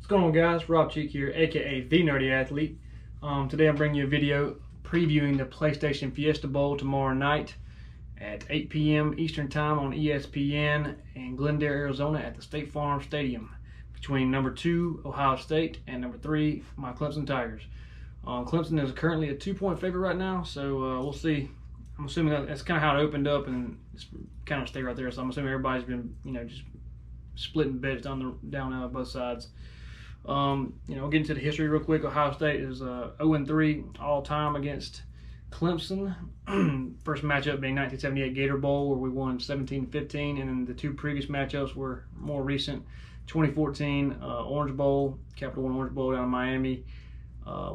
What's going on, guys? Rob Cheek here, aka The Nerdy Athlete. Today I'm bringing you a video previewing the PlayStation Fiesta Bowl tomorrow night at 8 p.m. Eastern Time on ESPN in Glendale, Arizona at the State Farm Stadium between number 2 Ohio State and number 3 my Clemson Tigers. Clemson is currently a 2-point favorite right now, so we'll see. I'm assuming that's kind of how it opened up, and it's kind of stay right there. So I'm assuming everybody's been, just splitting bets down both sides. We'll get into the history real quick. Ohio State is 0-3 all time against Clemson. First matchup being 1978 Gator Bowl, where we won 17-15, and then the two previous matchups were more recent. 2014 Orange Bowl, Capital One Orange Bowl down in Miami.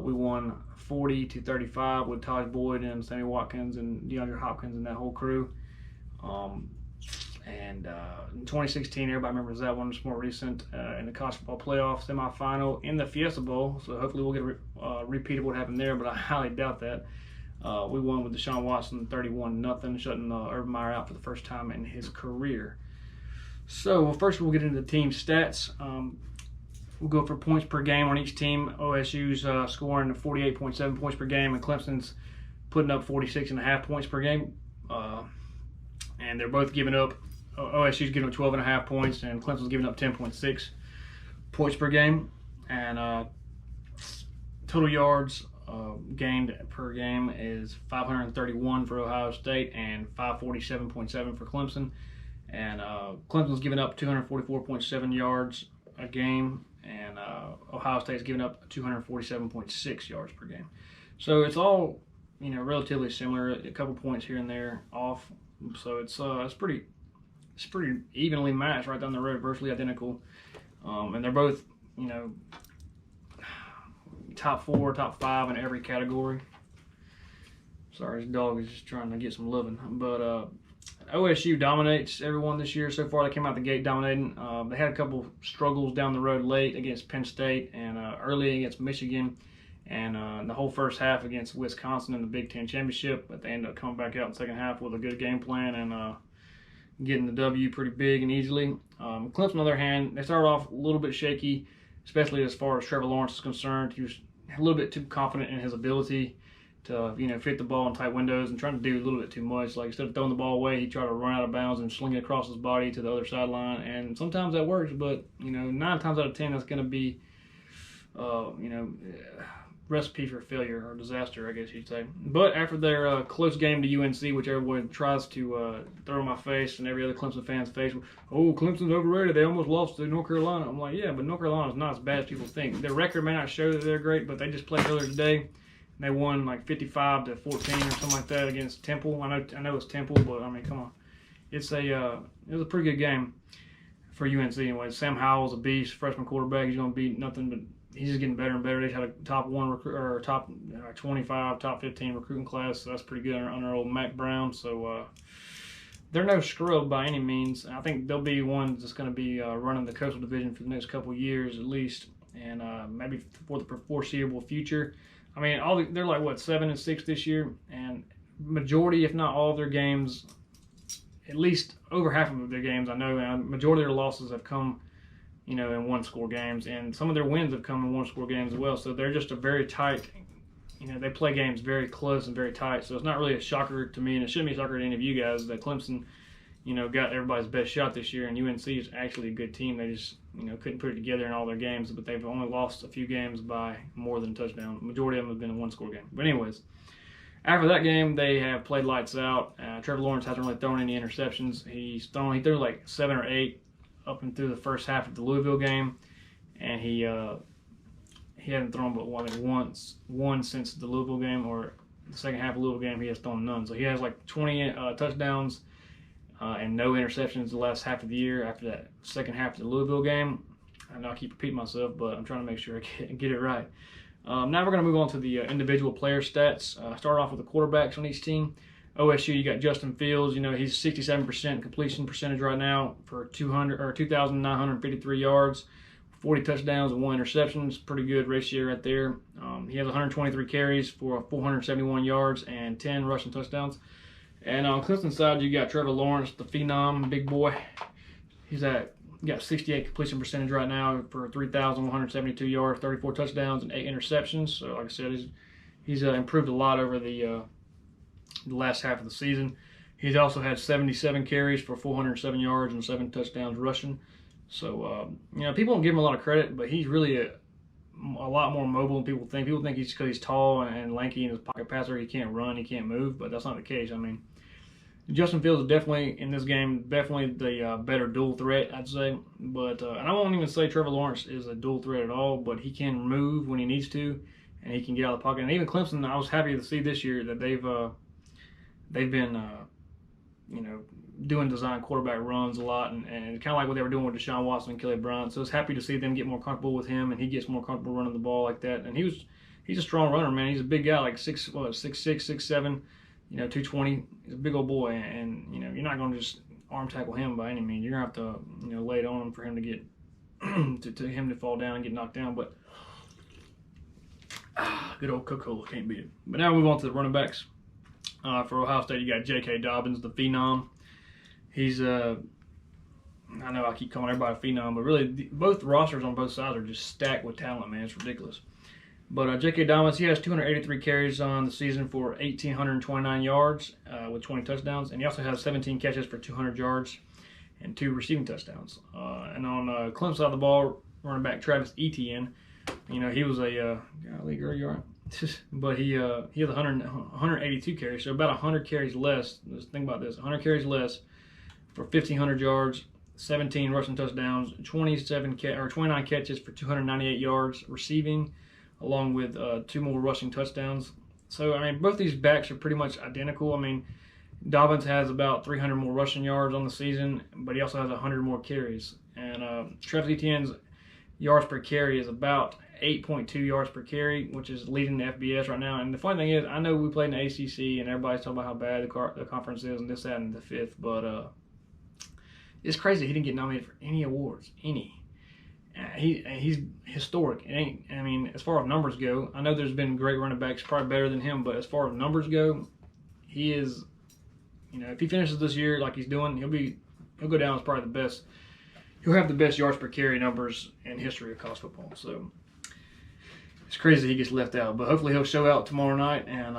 We won 40-35 with Taj Boyd and Sammy Watkins and DeAndre Hopkins and that whole crew. In 2016, everybody remembers that one. It's more recent in the college football playoff semifinal in the Fiesta Bowl. So hopefully we'll get a repeat of what happened there, but I highly doubt that. We won with Deshaun Watson 31-0, shutting Urban Meyer out for the first time in his career. So first we'll get into the team stats. We'll go for points per game on each team. OSU's scoring 48.7 points per game, and Clemson's putting up 46.5 points per game. And they're both giving up. OSU's giving up 12.5 points, and Clemson's giving up 10.6 points per game. And total yards gained per game is 531 for Ohio State and 547.7 for Clemson. And Clemson's giving up 244.7 yards a game, and Ohio State's giving up 247.6 yards per game. So it's all, relatively similar. A couple points here and there off. So it's pretty evenly matched right down the road, virtually identical. And they're both, top 4, top 5 in every category. Sorry, this dog is just trying to get some loving. But OSU dominates everyone this year so far. They came out the gate dominating. They had a couple struggles down the road late against Penn State and early against Michigan, and the whole first half against Wisconsin in the Big Ten Championship. But they ended up coming back out in the second half with a good game plan and getting the W pretty big and easily. Clemson, on the other hand, they started off a little bit shaky, especially as far as Trevor Lawrence is concerned. He was a little bit too confident in his ability to, fit the ball in tight windows and trying to do a little bit too much. Like, instead of throwing the ball away, he tried to run out of bounds and sling it across his body to the other sideline. And sometimes that works, but, 9 times out of 10, that's going to be, recipe for failure or disaster, I guess you'd say. But after their close game to UNC, which everyone tries to throw in my face and every other Clemson fan's face, oh, Clemson's overrated, they almost lost to North Carolina. I'm like, yeah, but North Carolina's not as bad as people think. Their record may not show that they're great, but they just played earlier today, and they won like 55-14 or something like that against Temple. I know it's Temple, but I mean, come on. It was a pretty good game for UNC anyway. Sam Howell's a beast, freshman quarterback. He's going to be nothing but, he's just getting better and better. They had a top 25, top 15 recruiting class, so that's pretty good under old Mac Brown. So they're no scrub by any means. I think they'll be one that's going to be running the Coastal Division for the next couple of years at least, and maybe for the foreseeable future. I mean, they're like, what, 7-6 this year, and majority, if not all of their games, at least over half of their games, I know, and majority of their losses have come, in one-score games, and some of their wins have come in one-score games as well. So they're just a very tight, they play games very close and very tight. So it's not really a shocker to me, and it shouldn't be a shocker to any of you guys that Clemson, got everybody's best shot this year, and UNC is actually a good team. They just, couldn't put it together in all their games, but they've only lost a few games by more than a touchdown. The majority of them have been a one-score game. But anyways, after that game, they have played lights out. Trevor Lawrence hasn't really thrown any interceptions. He threw like 7 or 8 up and through the first half of the Louisville game, and he hasn't thrown but one since the Louisville game, or the second half of the Louisville game. He has thrown none. So he has like 20 touchdowns and no interceptions the last half of the year after that second half of the Louisville game. I know I keep repeating myself, but I'm trying to make sure I get it right. Now we're going to move on to the individual player stats. Start off with the quarterbacks on each team. OSU, you got Justin Fields. He's 67% completion percentage right now for 2,953 yards, 40 touchdowns and 1 interception. It's a pretty good ratio right there. He has 123 carries for 471 yards and 10 rushing touchdowns. And on Clemson's side, you got Trevor Lawrence, the phenom, big boy. He's at got 68 completion percentage right now for 3,172 yards, 34 touchdowns, and 8 interceptions. So, like I said, he's improved a lot over the last half of the season. He's also had 77 carries for 407 yards and 7 touchdowns rushing. So, people don't give him a lot of credit, but he's really a lot more mobile than people think. People think he's because he's tall and lanky and his pocket passer, he can't run, he can't move, but that's not the case. I mean, Justin Fields is definitely, in this game, definitely the better dual threat, I'd say. But and I won't even say Trevor Lawrence is a dual threat at all, but he can move when he needs to, and he can get out of the pocket. And even Clemson, I was happy to see this year that they've been doing design quarterback runs a lot, and kind of like what they were doing with Deshaun Watson and Kelly Bryant. So it's happy to see them get more comfortable with him, and he gets more comfortable running the ball like that. And he's a strong runner, man. He's a big guy, like 6'6", 6'7", 220. He's a big old boy, and you're not going to just arm tackle him by any means. You're going to have to lay it on him for him to get to him to fall down and get knocked down. But good old Coca-Cola, can't beat it. But now we move on to the running backs. For Ohio State, you got J.K. Dobbins, the phenom. He's I know I keep calling everybody a phenom, but really both rosters on both sides are just stacked with talent, man. It's ridiculous. But J.K. Dobbins, he has 283 carries on the season for 1,829 yards with 20 touchdowns, and he also has 17 catches for 200 yards and 2 receiving touchdowns. And on Clemson side of the ball, running back Travis Etienne, he was a golly girl, you all right? But he has 182 carries, so about 100 carries less. Just think about this: 100 carries less for 1,500 yards, 17 rushing touchdowns, 29 catches for 298 yards receiving, along with 2 more rushing touchdowns. So I mean, both these backs are pretty much identical. I mean, Dobbins has about 300 more rushing yards on the season, but he also has 100 more carries. And Travis Etienne's yards per carry is about 8.2 yards per carry, which is leading the FBS right now. And the funny thing is, I know we played in the ACC, and everybody's talking about how bad the conference is and this, that, and the fifth, but it's crazy he didn't get nominated for any awards, any. He's historic. As far as numbers go, I know there's been great running backs, probably better than him, but as far as numbers go, he is, if he finishes this year like he's doing, he'll go down as probably the best. He'll have the best yards per carry numbers in history of college football. So it's crazy he gets left out, but hopefully he'll show out tomorrow night, and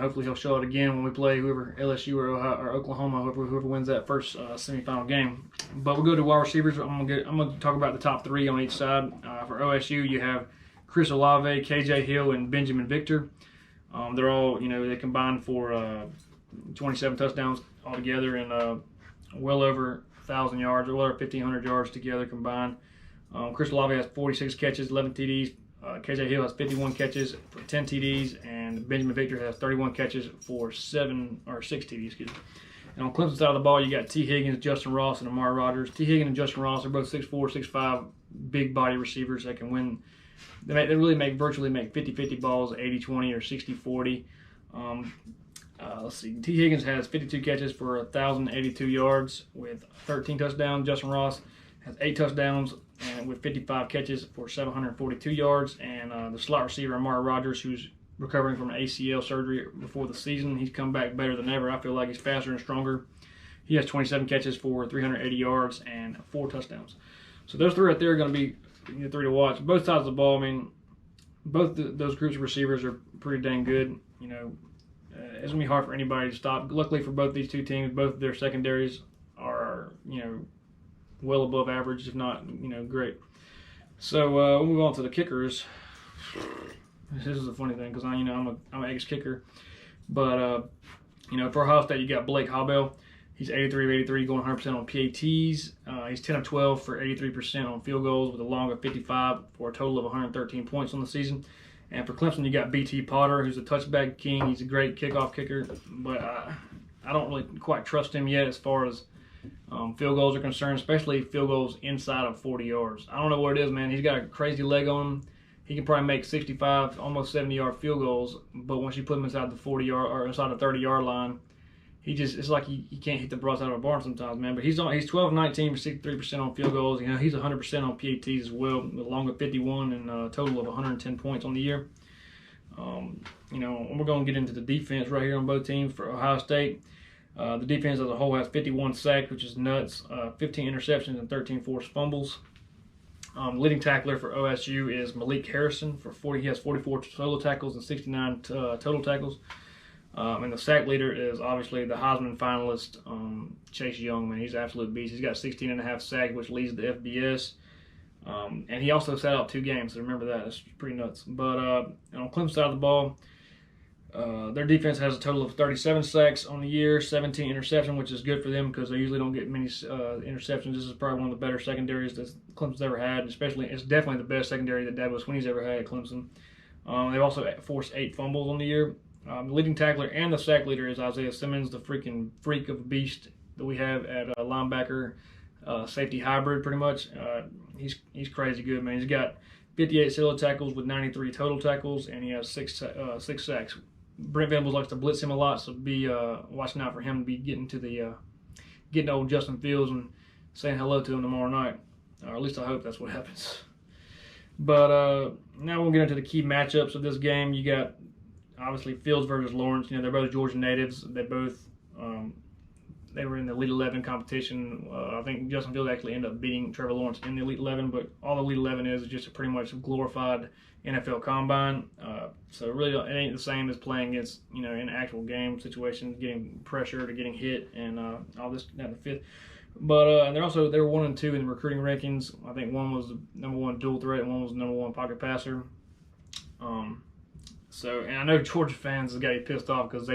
hopefully he'll show out again when we play whoever, LSU or Ohio, or Oklahoma, whoever wins that first semifinal game. But we'll go to wide receivers. I'm gonna talk about the top 3 on each side. For OSU, you have Chris Olave, KJ Hill, and Benjamin Victor. They're all they combined for 27 touchdowns altogether, and well over 1,000 yards, or well over 1,500 yards together combined. Chris Olave has 46 catches, 11 TDs. KJ Hill has 51 catches for 10 TDs, and Benjamin Victor has 31 catches for 6 TDs. Excuse me. And on Clemson's side of the ball, you got T. Higgins, Justin Ross, and Amari Rodgers. T. Higgins and Justin Ross are both 6'4", 6'5", big body receivers that can win. They really virtually make 50-50 balls, 80-20 or 60-40. Let's see. T. Higgins has 52 catches for 1,082 yards with 13 touchdowns. Justin Ross has 8 touchdowns and with 55 catches for 742 yards. And the slot receiver, Amari Rodgers, who's recovering from an ACL surgery before the season, he's come back better than ever. I feel like he's faster and stronger. He has 27 catches for 380 yards and 4 touchdowns. So those 3 right there are going to be 3 to watch. Both sides of the ball, both those groups of receivers are pretty dang good. It's going to be hard for anybody to stop. Luckily for both these 2 teams, both of their secondaries are, well above average, if not, great. So we'll move on to the kickers. This is a funny thing because I'm an ex-kicker. But, for Ohio State, you got Blake Hobell. He's 83 of 83, going 100% on PATs. He's 10 of 12 for 83% on field goals with a long of 55 for a total of 113 points on the season. And for Clemson, you got B.T. Potter, who's a touchback king. He's a great kickoff kicker, but I don't really quite trust him yet as far as field goals are concerned, especially field goals inside of 40 yards. I don't know what it is, man. He's got a crazy leg on him. He can probably make 65, almost 70-yard field goals, but once you put him inside the 40-yard or inside the 30-yard line, it's like he can't hit the broadside of a barn sometimes, man. But he's 12-19 for 63% on field goals. He's 100% on PATs as well, with a long of 51 and a total of 110 points on the year. We're going to get into the defense right here on both teams. For Ohio State, The defense as a whole has 51 sacks, which is nuts, 15 interceptions, and 13 forced fumbles. Leading tackler for OSU is Malik Harrison for 40. He has 44 solo tackles and 69 total tackles. And the sack leader is obviously the Heisman finalist, Chase Young. Man, he's an absolute beast. He's got 16.5 sacks, which leads the FBS. And he also sat out 2 games, so remember that. That's pretty nuts. But on Clemson side of the ball, their defense has a total of 37 sacks on the year, 17 interceptions, which is good for them because they usually don't get many interceptions. This is probably one of the better secondaries that Clemson's ever had. Especially, it's definitely the best secondary that Dabo Swinney's ever had at Clemson. They've also forced 8 fumbles on the year. The leading tackler and the sack leader is Isaiah Simmons, the freaking freak of a beast that we have at linebacker, safety hybrid, pretty much. He's crazy good, man. He's got 58 solo tackles with 93 total tackles, and he has 6 sacks. Brent Venables likes to blitz him a lot, so be watching out for him to be getting old Justin Fields and saying hello to him tomorrow night. Or at least I hope that's what happens. But now we'll get into the key matchups of this game. You got obviously Fields versus Lawrence. You know, they're both Georgia natives. They both they were in the Elite 11 competition. I think Justin Fields actually ended up beating Trevor Lawrence in the Elite 11, but all the Elite 11 is just a pretty much glorified NFL combine. So really, it ain't the same as playing against, you know, in actual game situations, getting pressure to getting hit and all this down the fifth. But and they were 1 and 2 in the recruiting rankings. I think one was the #1 dual threat and one was the #1 pocket passer. And I know Georgia fans got you pissed off because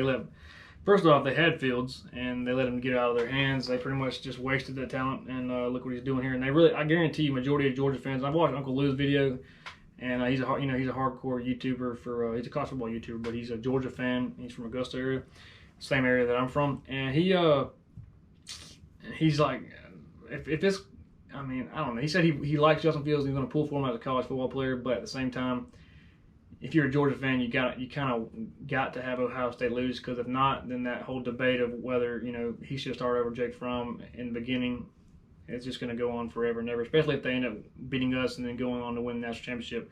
first off, they had Fields and they let him get out of their hands. They pretty much just wasted that talent, and look what he's doing here. And I guarantee you, majority of Georgia fans. I've watched Uncle Lou's video, and he's a hardcore YouTuber he's a college football YouTuber, but he's a Georgia fan. He's from Augusta area, same area that I'm from, and he's like, if this, I mean, I don't know. He said he likes Justin Fields. He's going to pull for him as a college football player, but at the same time, if you're a Georgia fan, you kind of got to have Ohio State lose, because if not, then that whole debate of whether, you know, he should start over Jake Fromm in the beginning, it's just going to go on forever and ever. Especially if they end up beating us and then going on to win the national championship,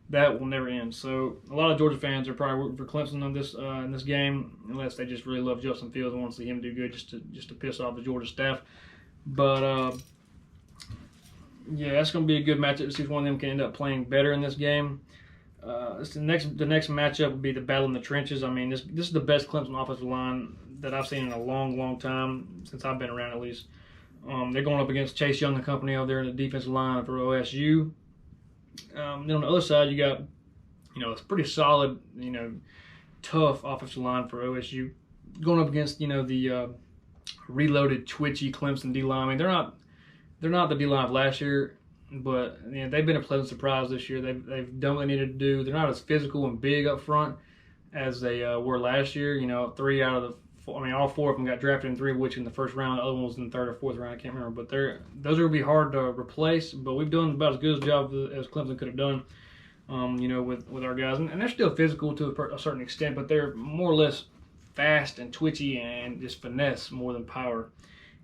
that will never end. So a lot of Georgia fans are probably rooting for Clemson on this in this game, unless they just really love Justin Fields and want to see him do good, just to piss off the Georgia staff. But yeah, that's going to be a good matchup to see if one of them can end up playing better in this game. The next matchup will be the battle in the trenches. I mean, this is the best Clemson offensive line that I've seen in a long, long time, since I've been around at least. They're going up against Chase Young and company over there in the defensive line for OSU. Then on the other side, you got, you know, it's pretty solid, you know, tough offensive line for OSU. Going up against, you know, the reloaded, twitchy Clemson D-line. I mean, they're not the D-line of last year, but you know, they've been a pleasant surprise this year. They've done what they needed to do. They're not as physical and big up front as they were last year. You know, all 4 of them got drafted in 3 of which in the first round. The other one was in the 3rd or 4th round. I can't remember. But those are going to be hard to replace. But we've done about as good a job as Clemson could have done, you know, with our guys. And they're still physical to a certain extent, but they're more or less fast and twitchy and just finesse more than power.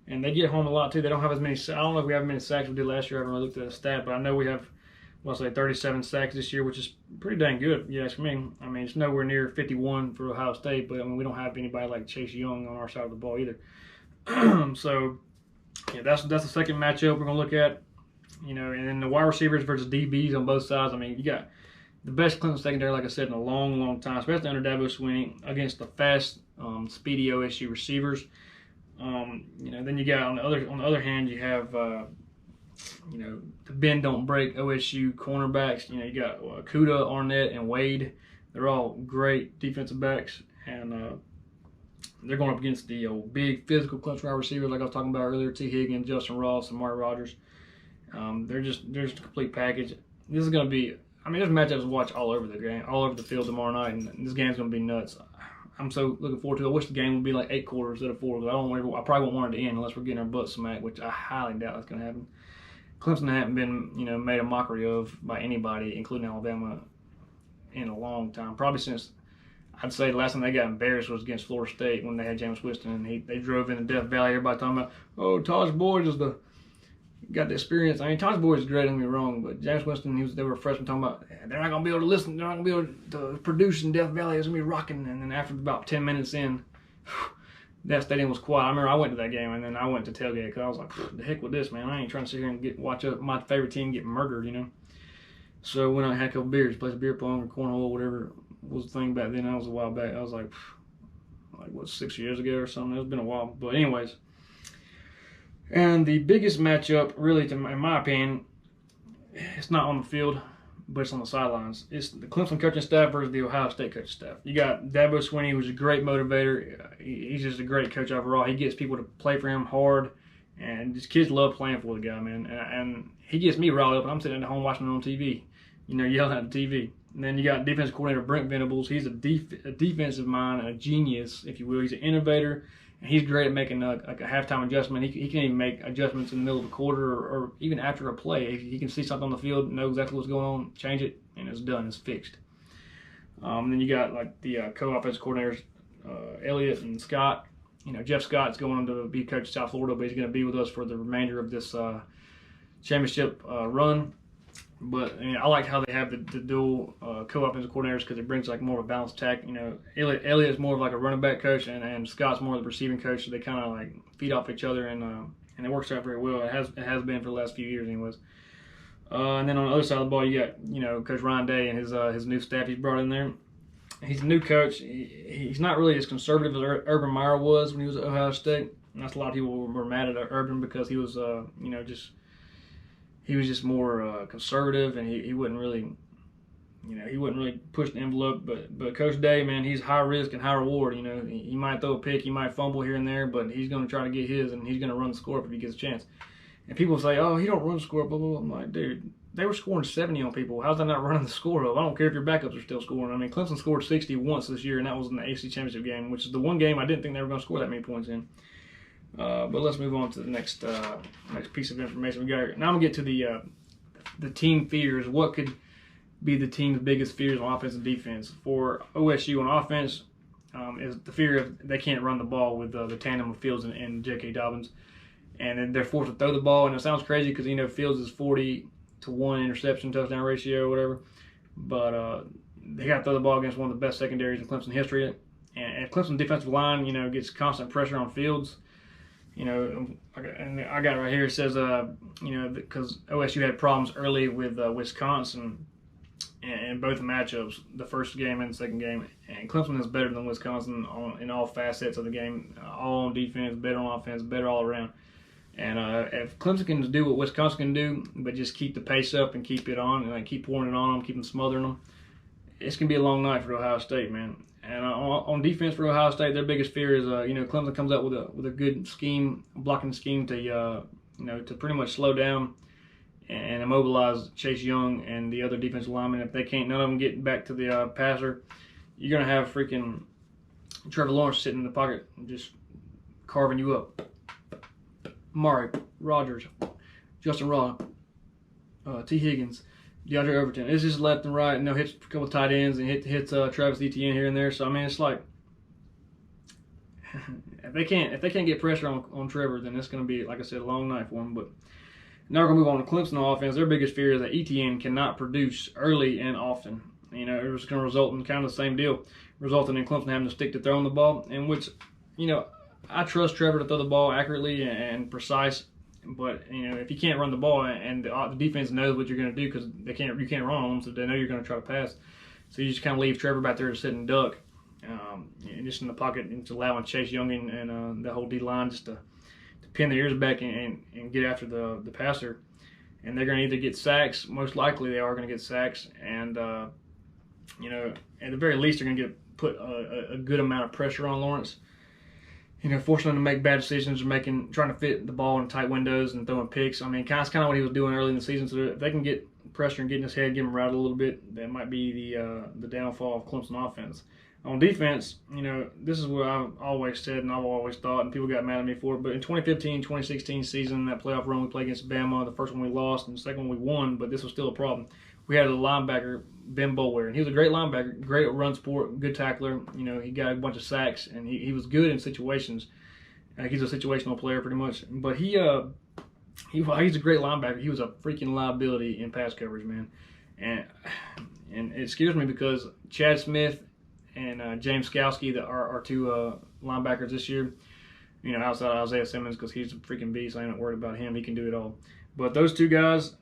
And they get home a lot too. They don't have as many. I don't know if we have as many sacks we did last year. I haven't really looked at the stat, but I know we have, 37 sacks this year, which is pretty dang good. Yeah, I mean, it's nowhere near 51 for Ohio State, but I mean, we don't have anybody like Chase Young on our side of the ball either. So, yeah, that's the second matchup we're gonna look at. You know, and then the wide receivers versus DBs on both sides. I mean, you got the best Clemson secondary, like I said, in a long, long time, especially under Dabo Swinney, against the fast, speedy OSU receivers. You know, then you got on the other hand, you have you know, the bend don't break OSU cornerbacks. You know, you got Kuda, Arnett, and Wade. They're all great defensive backs, and they're going up against the big physical Clemson wide receivers like I was talking about earlier: T. Higgins, Justin Ross, and Mark Rogers. They're just a complete package. This is going to be, I mean, there's matchups to watch all over the game, all over the field tomorrow night, and this game's going to be nuts. I'm so looking forward to it. I wish the game would be like 8 quarters instead of 4. Because I probably won't want it to end unless we're getting our butts smacked, which I highly doubt that's going to happen. Clemson hasn't been, you know, made a mockery of by anybody, including Alabama, in a long time. Probably since, I'd say the last time they got embarrassed was against Florida State when they had James Winston and they drove in the Death Valley. Everybody talking about, oh, Taj Boyd got the experience. I mean, Taj Boyd is great, don't get me wrong, but James Winston, they were freshmen talking about they're not going to be able to listen, they're not going to be able to produce in Death Valley. It's going to be rocking. And then after about 10 minutes in, that stadium was quiet. I remember I went to that game, and then I went to tailgate because I was like, the heck with this, man. I ain't trying to sit here and watch my favorite team get murdered, you know. So when I had a couple beers, played some beer pong or cornhole, whatever was the thing back then. That was a while back. I was like what, 6 years ago or something. It's been a while. But anyways, and the biggest matchup, really, in my opinion, it's not on the field, but it's on the sidelines. It's the Clemson coaching staff versus the Ohio State coaching staff. You got Dabo Swinney, who's a great motivator. He's just a great coach overall. He gets people to play for him hard, and just kids love playing for the guy, man. And he gets me riled up, and I'm sitting at home watching it on TV, you know, yelling at the TV. And then you got defensive coordinator Brent Venables. He's a defensive mind, a genius, if you will. He's an innovator, and he's great at making a halftime adjustment. He can even make adjustments in the middle of a quarter or even after a play. If he can see something on the field, know exactly what's going on, change it, and it's done. It's fixed. Then you got like the co-offensive coordinators, Elliott and Scott. You know, Jeff Scott's going to be coach of South Florida, but he's going to be with us for the remainder of this championship run. But I like how they have the dual co-offensive coordinators because it brings like more of a balanced attack. You know, Elliott is more of like a running back coach, and Scott's more of the receiving coach. So they kind of like feed off each other, and it works out very well. It has been for the last few years, anyways. And then on the other side of the ball, you got Coach Ryan Day and his new staff he's brought in there. He's a new coach. He's not really as conservative as Urban Meyer was when he was at Ohio State. And that's a lot of people were mad at Urban because he was he was just more conservative, and he wouldn't really, he wouldn't really push the envelope. But Coach Day, man, he's high risk and high reward. You know, he might throw a pick, he might fumble here and there, but he's going to try to get his, and he's going to run the score up if he gets a chance. And people say, oh, he don't run the score up, blah, blah, blah. I'm like, dude, they were scoring 70 on people. How's that not running the score up? I don't care if your backups are still scoring. I mean, Clemson scored 60 once this year, and that was in the AFC Championship game, which is the one game I didn't think they were going to score that many points in. But let's move on to the next piece of information we got here. Now I'm going to get to the team fears. What could be the team's biggest fears on offense and defense? For OSU on offense, is the fear of they can't run the ball with the tandem of Fields and J.K. Dobbins. And then they're forced to throw the ball. And it sounds crazy because, Fields is 40-1 interception touchdown ratio or whatever. But they got to throw the ball against one of the best secondaries in Clemson history. And if Clemson defensive line, gets constant pressure on Fields, and I got it right here. It says, because OSU had problems early with Wisconsin in both matchups, the first game and the second game. And Clemson is better than Wisconsin in all facets of the game, all on defense, better on offense, better all around. And if Clemson can do what Wisconsin can do, but just keep the pace up and keep it on, and keep pouring it on them, keep them smothering them, it's going to be a long night for Ohio State, man. And on defense for Ohio State, their biggest fear is, Clemson comes up with a good scheme, blocking scheme to pretty much slow down and immobilize Chase Young and the other defensive linemen. If they can't, none of them get back to the passer, you're going to have freaking Trevor Lawrence sitting in the pocket and just carving you up. Murray, Rogers, Justin Ross, T. Higgins, DeAndre Overton. It's just left and right, and they'll hit a couple of tight ends and hits Travis Etienne here and there. So I mean, it's like if they can't get pressure on Trevor, then it's going to be, like I said, a long night for them. But now we're going to move on to Clemson offense. Their biggest fear is that Etienne cannot produce early and often. It's going to result in kind of the same deal, resulting in Clemson having to stick to throwing the ball, in which I trust Trevor to throw the ball accurately and precise. But if you can't run the ball and the defense knows what you're going to do because you can't run on them, so they know you're going to try to pass. So you just kind of leave Trevor back there to sit and duck, just in the pocket, and just allowing Chase Young and the whole D line just to pin their ears back and get after the passer. And they're going to either get sacks. Most likely they are going to get sacks, and at the very least they're going to put a good amount of pressure on Lawrence. Forcing him to make bad decisions, trying to fit the ball in tight windows and throwing picks. I mean, that's kind of what he was doing early in the season. So if they can get pressure and get in his head, get him rattled a little bit, that might be the downfall of Clemson offense. On defense, this is what I've always said and I've always thought, and people got mad at me for it. But in 2015-2016 season, that playoff run we played against Bama, the first one we lost and the second one we won, but this was still a problem. We had a linebacker, Ben Boulware, and he was a great linebacker, great at run support, good tackler. He got a bunch of sacks, and he was good in situations. He's a situational player pretty much. But he's a great linebacker. He was a freaking liability in pass coverage, man. And it scares me because Chad Smith and James Skowski, that are two linebackers this year, outside of Isaiah Simmons, because he's a freaking beast. I ain't worried about him. He can do it all. But those two guys,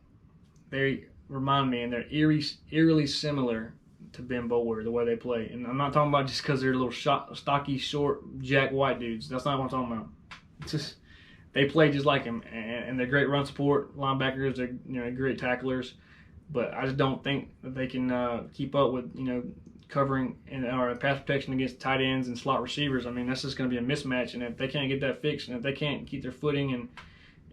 they remind me, and they're eerily similar to Ben Boulware, the way they play. And I'm not talking about just because they're little stocky, short, Jack White dudes. That's not what I'm talking about. It's just they play just like him, and they're great run support linebackers. They're great tacklers. But I just don't think that they can keep up with covering or pass protection against tight ends and slot receivers. I mean, that's just going to be a mismatch. And if they can't get that fixed, and if they can't keep their footing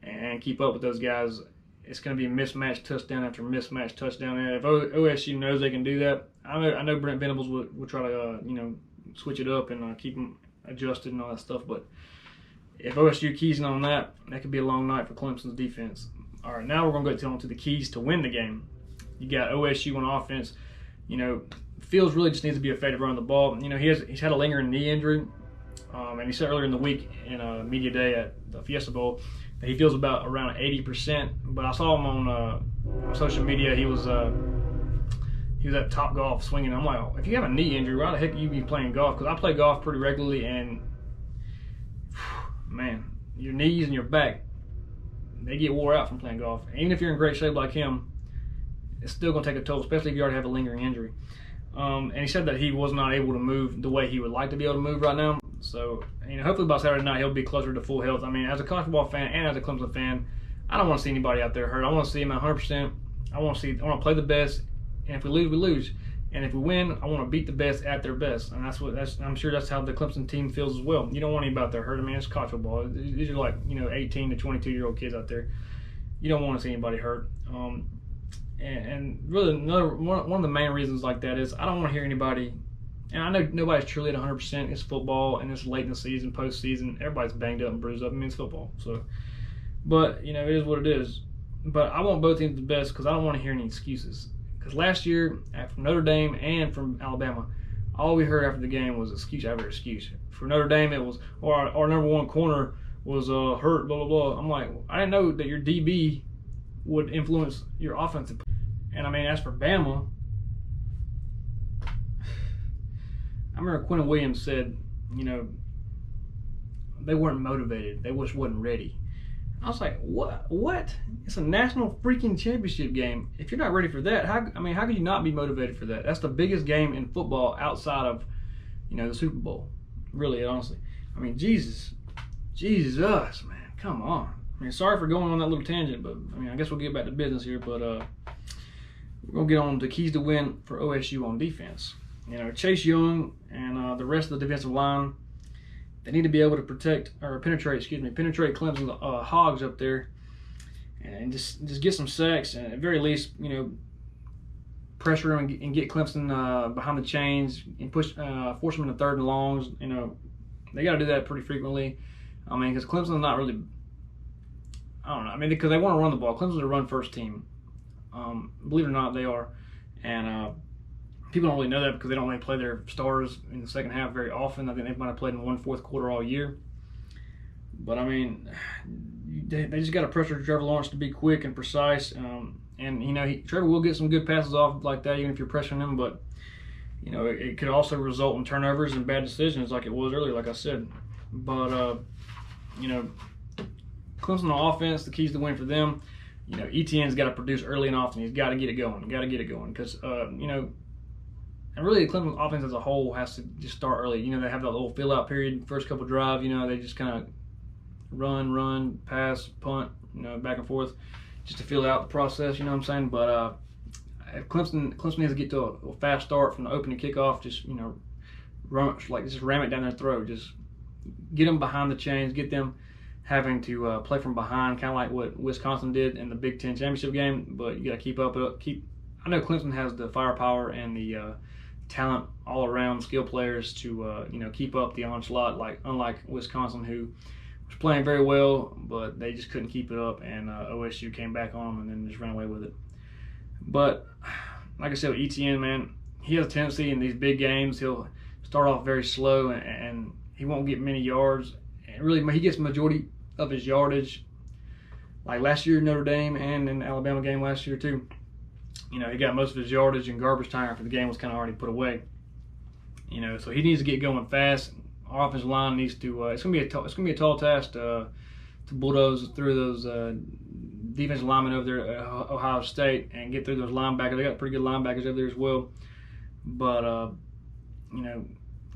and keep up with those guys, it's going to be a mismatch touchdown after mismatch touchdown. And if OSU knows they can do that, I know Brent Venables will try to switch it up and keep them adjusted and all that stuff. But if OSU keys in on that, that could be a long night for Clemson's defense. All right, now we're going to go on to the keys to win the game. You got OSU on offense. Fields really just needs to be effective running the ball. He's had a lingering knee injury, and he said earlier in the week in a media day at the Fiesta Bowl that he feels around 80%. But I saw him on social media. He was at Top Golf swinging. I'm like, if you have a knee injury, why the heck are you be playing golf? Because I play golf pretty regularly, and man, your knees and your back, they get wore out from playing golf. Even if you're in great shape like him, it's still going to take a toll, especially if you already have a lingering injury. And he said that he was not able to move the way he would like to be able to move right now. So, hopefully by Saturday night he'll be closer to full health. I mean, as a college football fan and as a Clemson fan, I don't want to see anybody out there hurt. I want to see him at 100%. I want to play the best, and if we lose, we lose. And if we win, I want to beat the best at their best. And I'm sure that's how the Clemson team feels as well. You don't want anybody out there hurt. I mean, it's college football. These are like 18 to 22-year-old kids out there. You don't want to see anybody hurt. And really, one of the main reasons like that is I don't want to hear anybody, and I know nobody's truly at 100%. It's football, and it's late in the season, postseason. Everybody's banged up and bruised up. I mean, it's football. So, but, it is what it is. But I want both teams the best because I don't want to hear any excuses. Because last year, from Notre Dame and from Alabama, all we heard after the game was excuse after excuse. For Notre Dame, it was, our number one corner was hurt, blah, blah, blah. I'm like, I didn't know that your DB would influence your offensive. And I mean, as for Bama, I remember Quentin Williams said, they weren't motivated. They just wasn't ready. I was like, what? It's a national freaking championship game. If you're not ready for that, how could you not be motivated for that? That's the biggest game in football outside of, the Super Bowl. Really, honestly. I mean, Jesus, man, come on. I mean, sorry for going on that little tangent, but I guess we'll get back to business here. But we're gonna get on to keys to win for OSU on defense. Chase Young and the rest of the defensive line, they need to be able to penetrate Clemson's hogs up there, and just get some sacks, and at the very least, pressure them and get Clemson behind the chains and force them into third and longs. They got to do that pretty frequently. I mean, because Clemson's not really, I don't know. I mean, because they want to run the ball. Clemson's a run-first team. Believe it or not, they are. And people don't really know that because they don't really play their stars in the second half very often. I think they might have played in one fourth quarter all year. But, I mean, they just got to pressure Trevor Lawrence to be quick and precise. And, Trevor will get some good passes off like that even if you're pressuring him. But, it could also result in turnovers and bad decisions like it was earlier, like I said. But, Clemson on offense, the keys to win for them, ETN's got to produce early and often. He's got to get it going. Because, and really the Clemson offense as a whole has to just start early. They have that little fill-out period, first couple drives, they just kind of run, pass, punt, back and forth just to fill out the process, you know what I'm saying? But if Clemson needs to get to a fast start from the opening kickoff, just, just ram it down their throat. Just get them behind the chains, get them having to play from behind, kind of like what Wisconsin did in the Big Ten championship game. But you got to keep up. I know Clemson has the firepower and the talent all around, skill players to keep up the onslaught. Unlike Wisconsin, who was playing very well, but they just couldn't keep it up, and OSU came back on them and then just ran away with it. But like I said, with ETN, man, he has a tendency in these big games. He'll start off very slow and he won't get many yards. And really, he gets the majority of his yardage, like last year Notre Dame and in the Alabama game last year too. He got most of his yardage in garbage time after the game was kind of already put away. So he needs to get going fast our offensive line needs to. It's gonna be a tall task to bulldoze through those defensive linemen over there at Ohio State and get through those linebackers. They got pretty good linebackers over there as well. But you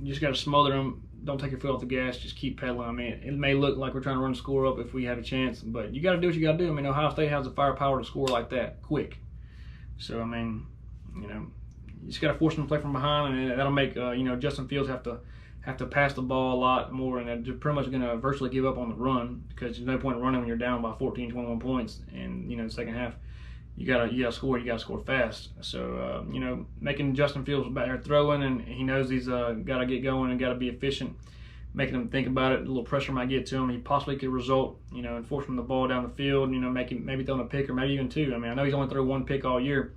just got to smother them. Don't take your foot off the gas. Just keep pedaling. I mean, it may look like we're trying to run the score up if we have a chance, but you got to do what you got to do. I mean, Ohio State has the firepower to score like that quick. So I mean, you just got to force them to play from behind, and that'll make Justin Fields have to pass the ball a lot more, and they're pretty much going to virtually give up on the run because there's no point in running when you're down by 14, 21 points, and the second half. You gotta score. You gotta score fast. So making Justin Fields back there throwing, and he knows he's gotta get going and gotta be efficient. Making him think about it. A little pressure might get to him. He possibly could result, in forcing the ball down the field. Maybe throwing a pick or maybe even two. I mean, I know he's only thrown one pick all year,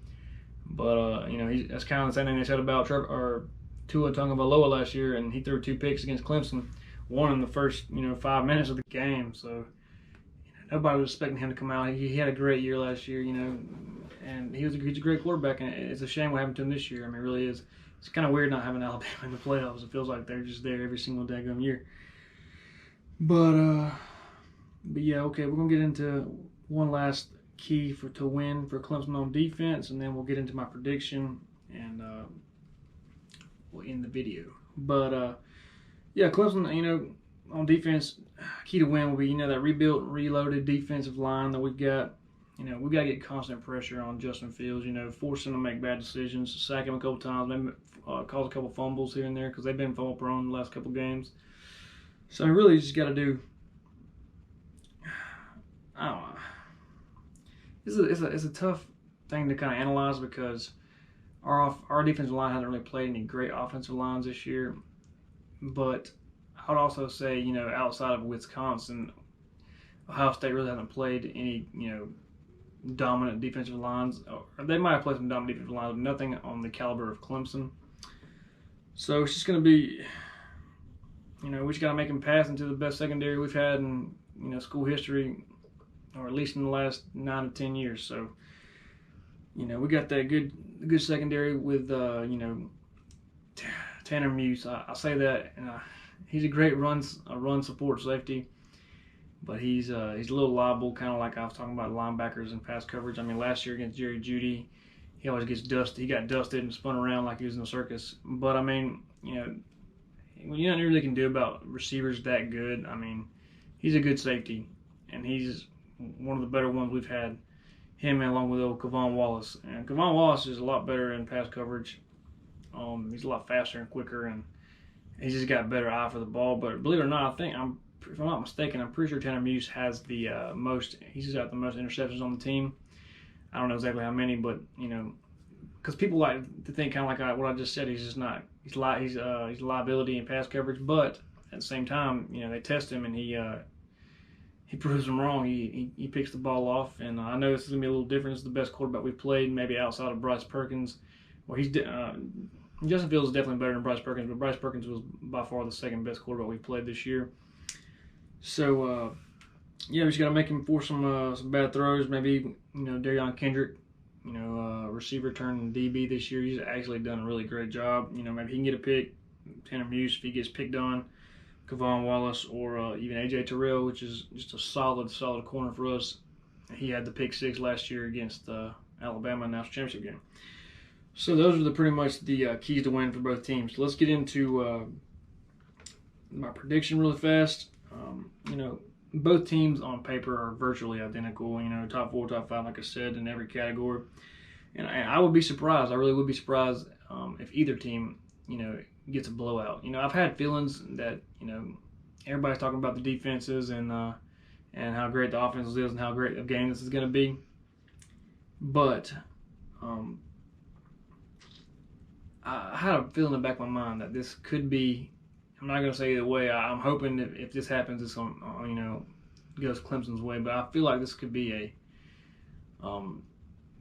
but that's kind of the same thing they said about Tua Tagovailoa last year, and he threw 2 picks against Clemson, one in the first 5 minutes of the game. So. Nobody was expecting him to come out. He had a great year last year, and he's a great quarterback. And it's a shame what happened to him this year. I mean, it really is. It's kind of weird not having Alabama in the playoffs. It feels like they're just there every single daggum year. But yeah, okay. We're gonna get into one last key to win for Clemson on defense, and then we'll get into my prediction, and we'll end the video. But yeah, Clemson, on defense, key to win will be, that rebuilt, reloaded defensive line that we've got. We've got to get constant pressure on Justin Fields, forcing him to make bad decisions, sack him a couple times, maybe cause a couple fumbles here and there because they've been fumble prone the last couple games. So really just got to do, I don't know. It's a tough thing to kind of analyze because our defensive line hasn't really played any great offensive lines this year, but I would also say, outside of Wisconsin, Ohio State really hasn't played any, dominant defensive lines. Or they might have played some dominant defensive lines, but nothing on the caliber of Clemson. So it's just going to be, we just got to make them pass into the best secondary we've had in, school history, or at least in the last 9 to 10 years. So, we got that good secondary with, Tanner Muse. I say that, and he's a great run support safety, but he's a little liable, kind of like I was talking about linebackers and pass coverage. I mean, last year against Jerry Jeudy, he always gets dusted. He got dusted and spun around like he was in a circus. But I mean, when you don't really can do about receivers that good, I mean, he's a good safety, and he's one of the better ones we've had. Him along with old Kavon Wallace, and Kavon Wallace is a lot better in pass coverage. He's a lot faster and quicker, and he's just got a better eye for the ball. But believe it or not, if I'm not mistaken, I'm pretty sure Tanner Muse has the most. He's got the most interceptions on the team. I don't know exactly how many, but because people like to think kind of like what I just said. He's just not. He's a liability in pass coverage, but at the same time, they test him and he proves them wrong. He picks the ball off, and I know this is gonna be a little different. This is the best quarterback we've played, maybe outside of Bryce Perkins. Well, Justin Fields is definitely better than Bryce Perkins, but Bryce Perkins was by far the second best quarterback we've played this year. So, yeah, we just got to make him force some bad throws. Maybe, Darion Kendrick, receiver turned DB this year. He's actually done a really great job. Maybe he can get a pick. Tanner Muse, if he gets picked on. Kavon Wallace, or even A.J. Terrell, which is just a solid corner for us. He had the pick 6 last year against Alabama in the national championship game. So those are pretty much the keys to win for both teams. So let's get into my prediction really fast. Both teams on paper are virtually identical. Top 4, top 5, like I said, in every category. And I would be surprised. I really would be surprised if either team, gets a blowout. I've had feelings that everybody's talking about the defenses and how great the offense is and how great a game this is going to be. But I had a feeling in the back of my mind that this could be. I'm not going to say either way. I'm hoping if this happens, it's goes Clemson's way. But I feel like this could be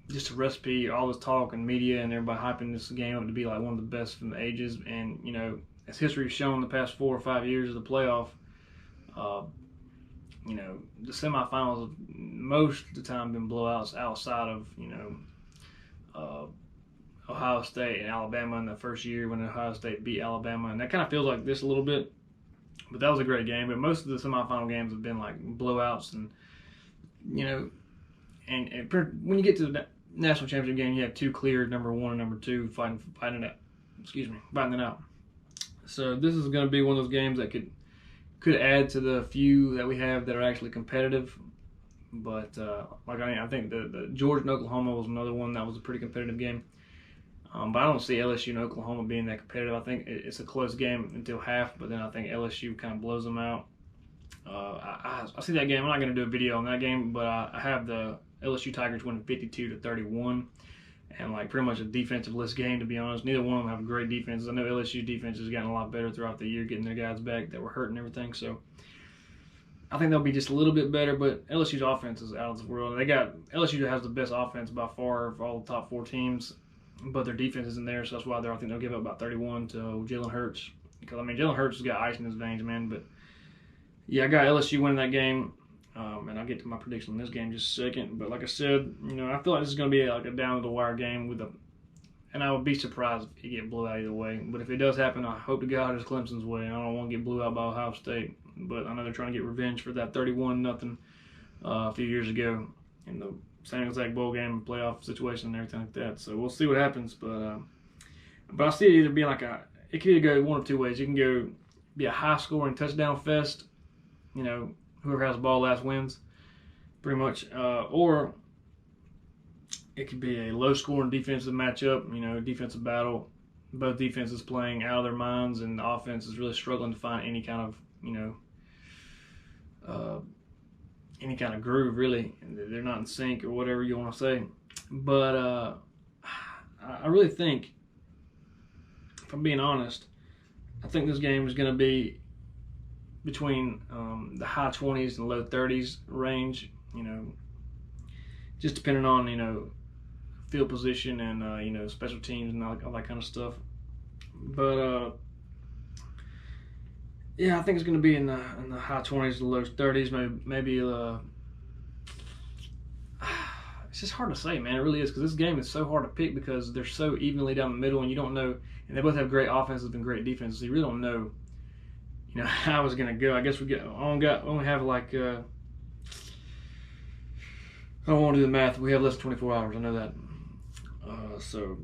just a recipe. All this talk and media and everybody hyping this game up to be like one of the best from the ages. And as history has shown, the past 4 or 5 years of the playoff, the semifinals have most of the time been blowouts outside of Ohio State and Alabama in the first year when Ohio State beat Alabama, and that kind of feels like this a little bit. But that was a great game. But most of the semifinal games have been like blowouts, and you know, and when you get to the national championship game, you have two clear number 1 and number 2 fighting it out. Fighting it out. So this is going to be one of those games that could add to the few that we have that are actually competitive. But I think the Georgia and Oklahoma was another one that was a pretty competitive game. But I don't see LSU and Oklahoma being that competitive. I think it's a close game until half, but then I think LSU kind of blows them out. I see that game. I'm not going to do a video on that game, but I have the LSU Tigers winning 52-31, and like pretty much a defensive-less game, to be honest. Neither one of them have great defenses. I know LSU defense has gotten a lot better throughout the year, getting their guys back that were hurt and everything. So I think they'll be just a little bit better, but LSU's offense is out of this world. LSU has the best offense by far of all the top 4 teams, but their defense isn't there, so that's why I think they'll give up about 31 to Jalen Hurts. Because, I mean, Jalen Hurts has got ice in his veins, man. But, yeah, I got LSU winning that game, and I'll get to my prediction on this game in just a second. But, like I said, I feel like this is going to be like a down-to-the-wire game and I would be surprised if it get blew out either way. But if it does happen, I hope to God it's Clemson's way. I don't want to get blew out by Ohio State. But I know they're trying to get revenge for that 31-0 a few years ago in the same exact bowl game, playoff situation, and everything like that. So we'll see what happens. But I see it either being it could either go one of two ways. It can go be a high-scoring touchdown fest. Whoever has the ball last wins, pretty much. Or it could be a low-scoring defensive matchup. Defensive battle. Both defenses playing out of their minds, and the offense is really struggling to find any kind of groove, really. They're not in sync or whatever you want to say. But I really think, if I'm being honest, I think this game is going to be between the high 20s and low 30s range, just depending on, field position and, special teams and all that kind of stuff. But, yeah, I think it's going to be in the high 20s to low 30s, maybe it's just hard to say, man. It really is, because this game is so hard to pick because they're so evenly down the middle, and you don't know. And they both have great offenses and great defenses, so you really don't know, how it's going to go. I guess we only have like I don't want to do the math. We have less than 24 hours. I know that. So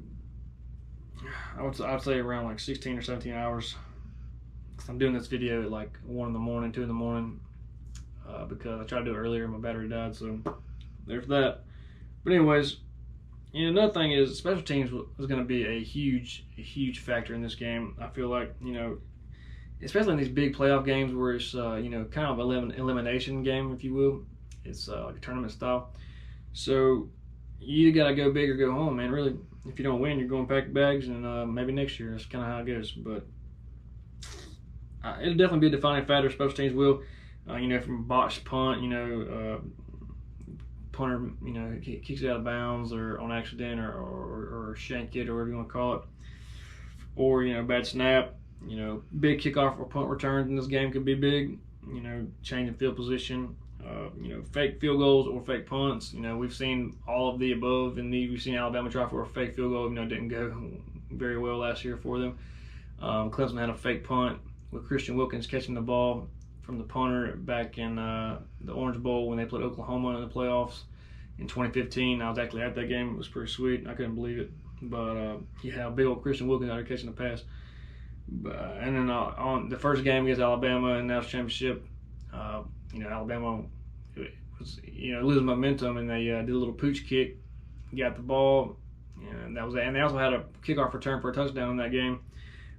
I'd say around like 16 or 17 hours. I'm doing this video at like 1 in the morning, 2 in the morning, because I tried to do it earlier and my battery died, so there's that. But anyways, another thing is special teams is going to be a huge factor in this game. I feel like, especially in these big playoff games where it's, kind of an elimination game, if you will. It's like a tournament style. So you either got to go big or go home, man. Really, if you don't win, you're going pack bags, and maybe next year. That's kind of how it goes. But it'll definitely be a defining factor. Special teams will, from botched punt, punter, kicks it out of bounds or on accident or shank it or whatever you want to call it, or bad snap, big kickoff or punt returns in this game could be big. Changing field position, fake field goals or fake punts. We've seen all of the above, and we've seen Alabama try for a fake field goal. Didn't go very well last year for them. Clemson had a fake punt with Christian Wilkins catching the ball from the punter back in the Orange Bowl when they played Oklahoma in the playoffs in 2015. I was actually at that game. It was pretty sweet. I couldn't believe it. But yeah, big old Christian Wilkins out there catching the pass. And then on the first game against Alabama in the national championship, Alabama was losing momentum, and they did a little pooch kick, got the ball, and that was it. And they also had a kickoff return for a touchdown in that game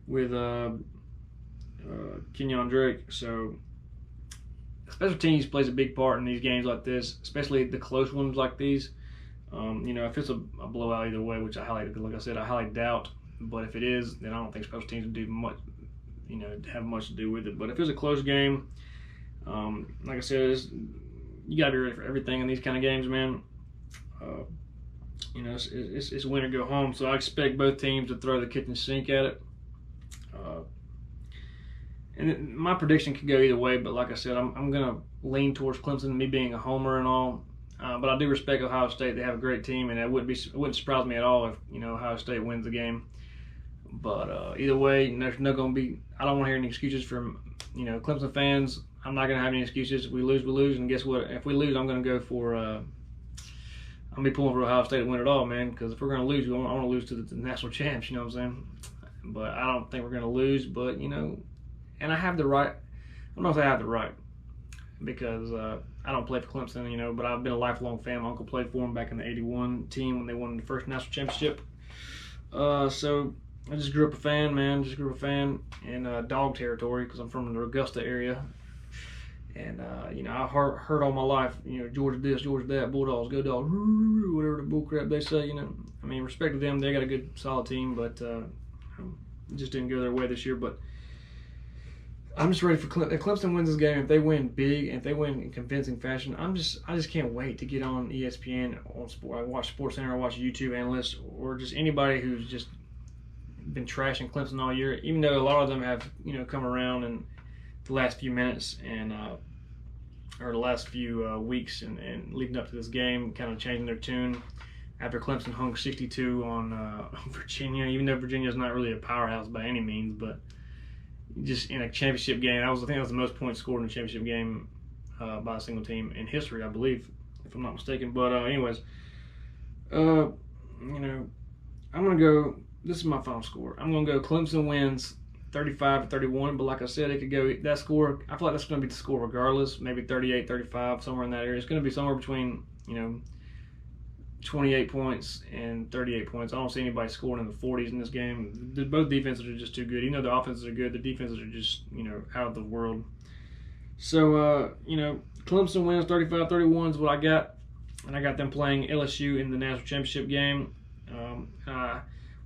with Kenyon Drake. So special teams plays a big part in these games like this, especially the close ones like these. If it's a blowout either way, which like I said, I highly doubt. But if it is, then I don't think special teams would do much, have much to do with it. But if it's a close game, like I said, you gotta be ready for everything in these kind of games, man. It's win or go home. So I expect both teams to throw the kitchen sink at it. And my prediction could go either way, but like I said, I'm gonna lean towards Clemson, me being a homer and all. But I do respect Ohio State. They have a great team, and it wouldn't surprise me at all if Ohio State wins the game. But either way, there's no going to be. I don't want to hear any excuses from you know, Clemson fans, I'm not gonna have any excuses. If we lose, we lose, and guess what? If we lose, I'm gonna go for. I'm gonna be pulling for Ohio State to win it all, man. Because if we're gonna lose, I want to lose to the national champs. You know what I'm saying? But I don't think we're gonna lose. But you know, and I have the right. I'm not saying I have the right because I don't play for Clemson, you know. But I've been a lifelong fan. My uncle played for them back in the '81 team when they won the first national championship. So I just grew up a fan, man. Just grew up a fan in dog territory because I'm from the Augusta area. And, you know, I heard all my life, you know, Georgia this, Georgia that, Bulldogs, go Dogs, whatever the bullcrap they say, you know. I mean, respect to them. They got a good, solid team, but it just didn't go their way this year. But I'm just ready for Clemson. If Clemson wins this game, if they win big, and if they win in convincing fashion, I just can't wait to get on ESPN, on sport. I watch SportsCenter, I watch YouTube analysts, or just anybody who's just been trashing Clemson all year, even though a lot of them have, you know, come around and the last few minutes and or the last few weeks and leading up to this game, kind of changing their tune after Clemson hung 62 on Virginia, even though Virginia's not really a powerhouse by any means, but just in a championship game, I think that was the most points scored in a championship game by a single team in history, I believe, if I'm not mistaken. But anyways, you know, I'm gonna go. This is my final score. I'm gonna go Clemson wins 35-31, but like I said, it could go that score. I feel like that's going to be the score regardless. Maybe 38-35, somewhere in that area. It's going to be somewhere between, you know, 28 points and 38 points. I don't see anybody scoring in the 40s in this game. Both defenses are just too good. Even though the offenses are good, the defenses are just, you know, out of the world. So, you know, Clemson wins 35-31 is what I got, and I got them playing LSU in the national championship game.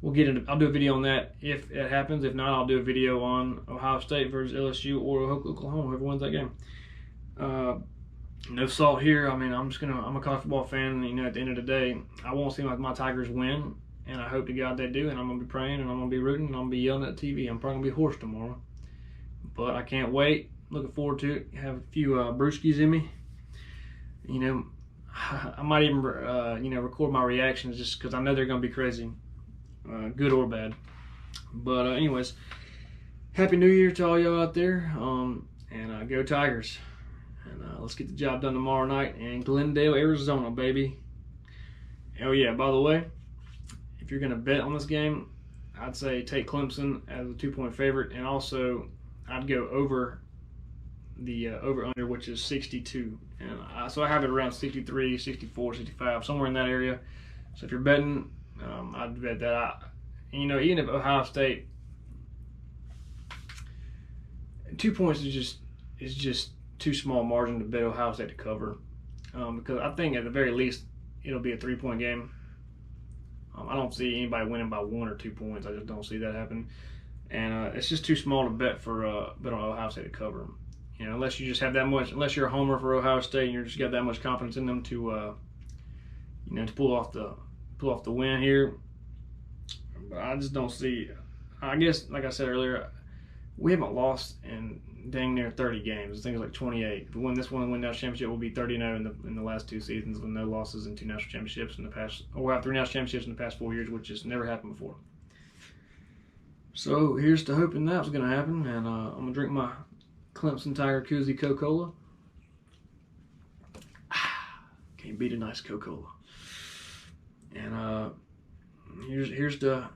We'll get into. I'll do a video on that if it happens. If not, I'll do a video on Ohio State versus LSU or Oklahoma, whoever wins that game. No salt here. I mean, I'm a college football fan. And, you know, at the end of the day, I won't see my Tigers win, and I hope to God they do. And I'm gonna be praying, and I'm gonna be rooting, and I'm gonna be yelling at the TV. I'm probably gonna be hoarse tomorrow, but I can't wait. Looking forward to it. Have a few brewskis in me. You know, I might even you know, record my reactions just because I know they're gonna be crazy. Good or bad. But anyways, Happy New Year to all y'all out there, and go Tigers. And let's get the job done tomorrow night in Glendale, Arizona, baby. Oh yeah, by the way, if you're gonna bet on this game, I'd say take Clemson as a 2-point favorite, and also I'd go over the over-under, which is 62. And so I have it around 63, 64, 65, somewhere in that area. So if you're betting, I'd bet that. And, you know, even if Ohio State, 2 points is just too small margin to bet Ohio State to cover, because I think at the very least it'll be a 3-point game. I don't see anybody winning by 1 or 2 points. I just don't see that happen, and it's just too small to bet on Ohio State to cover. You know, unless you just have that much, unless you're a homer for Ohio State and you just got that much confidence in them to, you know, to pull off the win here. But I just don't see. I guess, like I said earlier, we haven't lost in dang near 30 games. I think it's like 28. If we win this one and win the national championship, we'll be 30-0 in the last 2 seasons with no losses in 2 national championships in the past. Or we'll have 3 national championships in the past 4 years, which has never happened before. So here's to hoping that's going to happen. And I'm going to drink my Clemson Tiger Koozie Coca-Cola. Can't beat a nice Coca-Cola. And here's to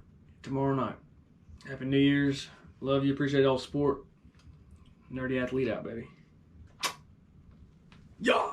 tomorrow night. Happy New Year's. Love you. Appreciate all the support. Nerdy athlete out, baby. Yeah.